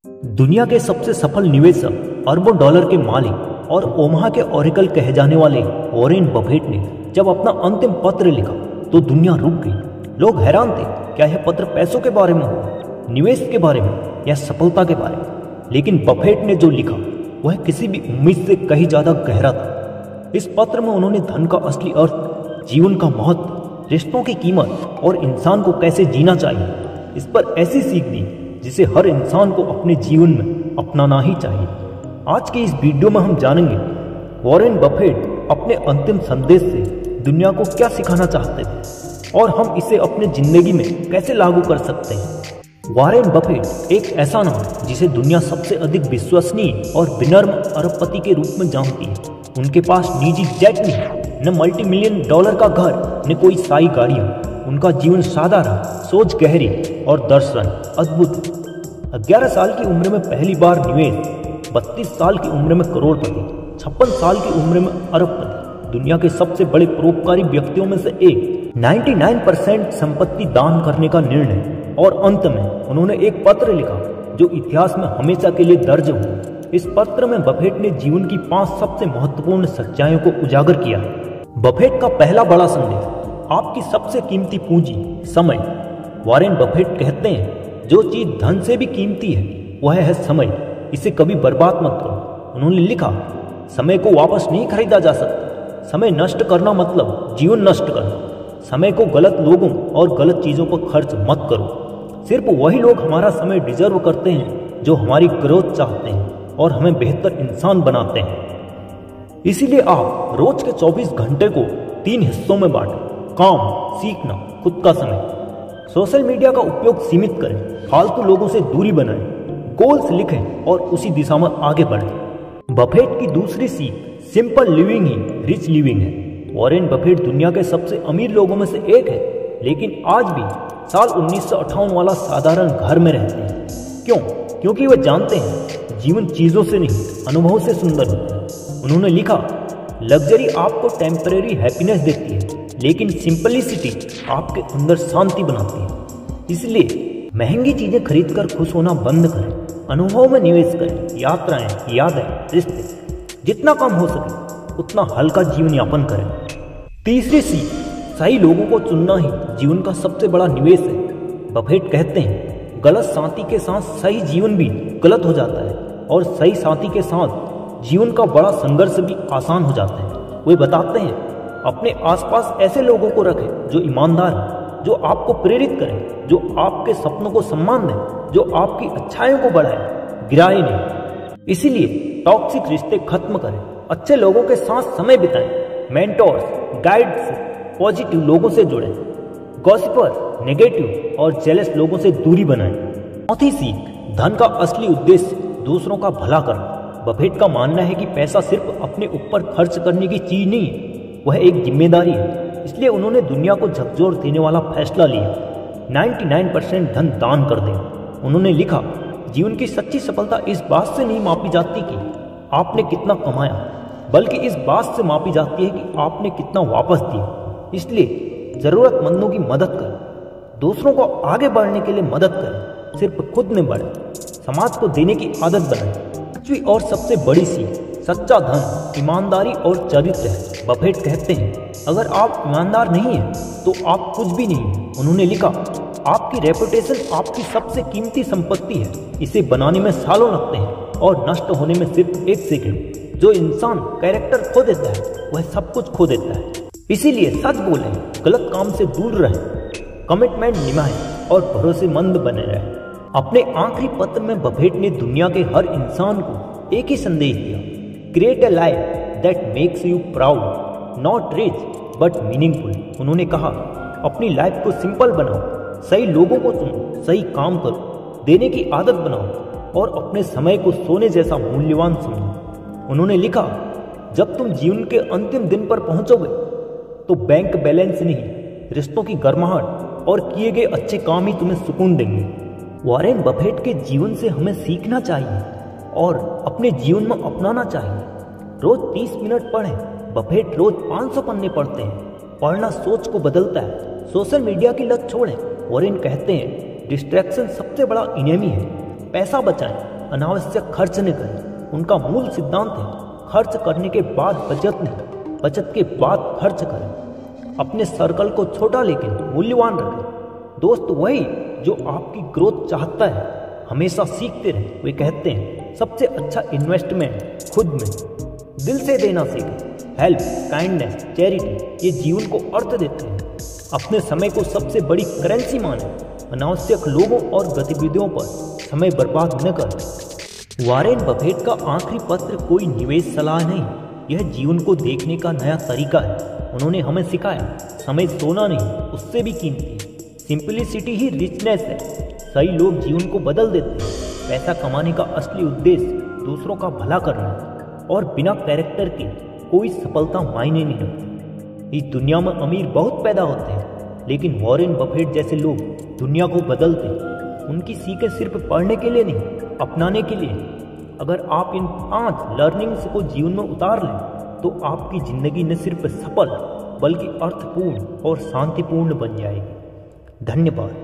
दुनिया के सबसे सफल निवेशक, अरबों डॉलर के मालिक और ओमाहा के ओरेकल कहे जाने वाले वॉरेन बफेट ने जब अपना अंतिम पत्र लिखा तो दुनिया रुक गई। लोग हैरान थे, क्या यह पत्र पैसों के बारे में हो, निवेश के बारे में या सफलता के बारे में। लेकिन बफेट ने जो लिखा वह किसी भी उम्मीद से कहीं ज्यादा गहरा था। इस पत्र में उन्होंने धन का असली अर्थ, जीवन का महत्व, रिश्तों की कीमत और इंसान को कैसे जीना चाहिए, इस पर ऐसी सीख दी जिसे हर इंसान को अपने जीवन में अपनाना ही चाहिए। आज के इस वीडियो में हम जानेंगे वॉरेन बफेट अपने अंतिम संदेश से दुनिया को क्या सिखाना चाहते थे और हम इसे अपने जिंदगी में कैसे लागू कर सकते हैं। वॉरेन बफेट एक ऐसा नाम है जिसे दुनिया सबसे अधिक विश्वसनीय और विनम्र अरबपति के रूप में जानती है। उनके पास निजी जेट नहीं, न मल्टी-मिलियन डॉलर का घर, न कोई शाही गाड़ियां। उनका जीवन सादा रहा, सोच गहरी और दर्शन अद्भुत। 11 साल की उम्र में पहली बार निवेश, 32 साल की उम्र में करोड़पति, 56 साल की उम्र में अरबपति, दुनिया के सबसे बड़े परोपकारी व्यक्तियों में से एक, 99% संपत्ति दान करने का निर्णय और अंत में उन्होंने एक पत्र लिखा जो इतिहास में हमेशा के लिए दर्ज हुआ। इस पत्र में बफेट ने जीवन की 5 सबसे महत्वपूर्ण सच्चाइयों को उजागर किया। बफेट का पहला बड़ा संदेश, आपकी सबसे कीमती पूंजी समय। वॉरेन बफेट कहते हैं जो चीज धन से भी कीमती है वह है समय, इसे कभी बर्बाद मत करो। उन्होंने लिखा, समय को वापस नहीं खरीदा जा सकता। समय नष्ट करना मतलब जीवन नष्ट करना। समय को गलत लोगों और गलत चीजों पर खर्च मत करो। सिर्फ वही लोग हमारा समय डिजर्व करते हैं जो हमारी ग्रोथ चाहते हैं और हमें बेहतर इंसान बनाते हैं। इसीलिए आप रोज के 24 घंटे को 3 हिस्सों में बांटें। काम, सीखना, खुद का समय। सोशल मीडिया का उपयोग सीमित करें, फालतू लोगों से दूरी बनाएं, गोल्स लिखें और उसी दिशा में आगे बढ़ें। बफेट की दूसरी सीख, सिंपल लिविंग ही रिच लिविंग है। वॉरेन बफेट दुनिया के सबसे अमीर लोगों में से एक है, लेकिन आज भी साल 1958 वाला साधारण घर में रहते हैं। क्यों? क्योंकि वे जानते हैं जीवन चीजों से नहीं, अनुभव से सुंदर होता है। उन्होंने लिखा, लग्जरी आपको टेम्परेरी हैप्पीनेस देती है, लेकिन सिंपलिसिटी आपके अंदर शांति बनाती है। इसलिए महंगी चीजें खरीदकर खुश होना बंद करें, अनुभव में निवेश करें, यात्राएं, यादें, रिश्ते। जितना कम हो सके उतना हल्का जीवन यापन करें। तीसरी सीख, सही लोगों को चुनना ही जीवन का सबसे बड़ा निवेश है। बफेट कहते हैं गलत साथी के साथ सही जीवन भी गलत हो जाता है और सही साथी के साथ जीवन का बड़ा संघर्ष भी आसान हो जाता है। वे बताते हैं अपने आसपास ऐसे लोगों को रखें जो ईमानदार हैं, जो आपको प्रेरित करें, जो आपके सपनों को सम्मान दें, जो आपकी अच्छाइयों को बढ़ाएं, गिराए नहीं। इसीलिए टॉक्सिक रिश्ते खत्म करें, अच्छे लोगों के साथ समय बिताएं, मेंटोर्स, गाइड्स, पॉजिटिव लोगों से जुड़ें, गॉसिपर, नेगेटिव और जेलस लोगों से दूरी बनाएं। चौथी सीख, धन का असली उद्देश्य दूसरों का भला करना। बफेट का मानना है कि पैसा सिर्फ अपने ऊपर खर्च करने की चीज नहीं है, वह एक जिम्मेदारी है। इसलिए उन्होंने दुनिया को झकझोर देने वाला फैसला लिया, 99% धन दान कर दें। उन्होंने लिखा, जीवन की सच्ची सफलता इस बात से नहीं मापी जाती कि आपने कितना कमाया, बल्कि इस बात से मापी जाती है कि आपने कितना वापस दिया। इसलिए जरूरतमंदों की मदद करें, दूसरों को आगे बढ़ने के लिए मदद करें, सिर्फ खुद में बढ़े, समाज को देने की आदत बनाएं। पांचवी और सबसे बड़ी सीख, सच्चा धन, ईमानदारी और चरित्र है। बफेट कहते हैं अगर आप ईमानदार नहीं हैं तो आप कुछ भी नहीं हैं। उन्होंने लिखा, आपकी रेपुटेशन आपकी सबसे कीमती संपत्ति है, इसे बनाने में सालों लगते हैं और नष्ट होने में सिर्फ 1 सेकंड। जो इंसान कैरेक्टर खो देता है वह सब कुछ खो देता है। इसीलिए सच बोलें, गलत काम से दूर रहें, कमिटमेंट निभाएं और भरोसेमंद बने रहें। अपने आखिरी पत्र में बफेट ने दुनिया के हर इंसान को एक ही संदेश दिया, create a life that makes you proud, not rich but meaningful. उन्होंने कहा, अपनी लाइफ को सिंपल बनाओ, सही लोगों को चुनो, सही काम करो, देने की आदत बनाओ और अपने समय को सोने जैसा मूल्यवान समझो। उन्होंने लिखा, जब तुम जीवन के अंतिम दिन पर पहुंचोगे तो बैंक बैलेंस नहीं, रिश्तों की गर्माहट और किए गए अच्छे काम ही तुम्हें सुकून देंगे। वॉरेन बफेट के जीवन से हमें सीखना चाहिए और अपने जीवन में अपनाना चाहिए। रोज 30 मिनट पढ़ें। बफेट रोज 500 पन्ने पढ़ते हैं। पढ़ना सोच को बदलता है। सोशल मीडिया की लत छोड़ें। वॉरेन कहते हैं डिस्ट्रैक्शन सबसे बड़ा इनेमी है। पैसा बचाएं, अनावश्यक खर्च न करें। उनका मूल सिद्धांत है खर्च करने के बाद बचत नहीं, बचत के बाद खर्च करें। अपने सर्कल को छोटा लेकिन मूल्यवान रखें। दोस्त वही जो आपकी ग्रोथ चाहता है, हमेशा सीखते रहे। वे कहते हैं सबसे अच्छा इन्वेस्टमेंट खुद में। दिल से देना सीखें। हेल्प, काइंडनेस, चैरिटी ये जीवन को अर्थ देते हैं। अपने समय को सबसे बड़ी करेंसी माने। अनावश्यक लोगों और गतिविधियों पर समय बर्बाद न करें। वॉरेन बफेट का आखिरी पत्र कोई निवेश सलाह नहीं, यह जीवन को देखने का नया तरीका है। उन्होंने हमें सिखाया समय सोना नहीं, उससे भी कीमती। सिंपलिसिटी ही रिचनेस है। सही लोग जीवन को बदल देते हैं। पैसा कमाने का असली उद्देश्य दूसरों का भला करना है और बिना कैरेक्टर के कोई सफलता मायने नहीं रखती। इस दुनिया में अमीर बहुत पैदा होते हैं, लेकिन वॉरेन बफेट जैसे लोग दुनिया को बदलते हैं। उनकी सीखें सिर्फ पढ़ने के लिए नहीं, अपनाने के लिए। अगर आप इन 5 लर्निंग्स को जीवन में उतार लें तो आपकी जिंदगी न सिर्फ सफल बल्कि अर्थपूर्ण और शांतिपूर्ण बन जाएगी। धन्यवाद।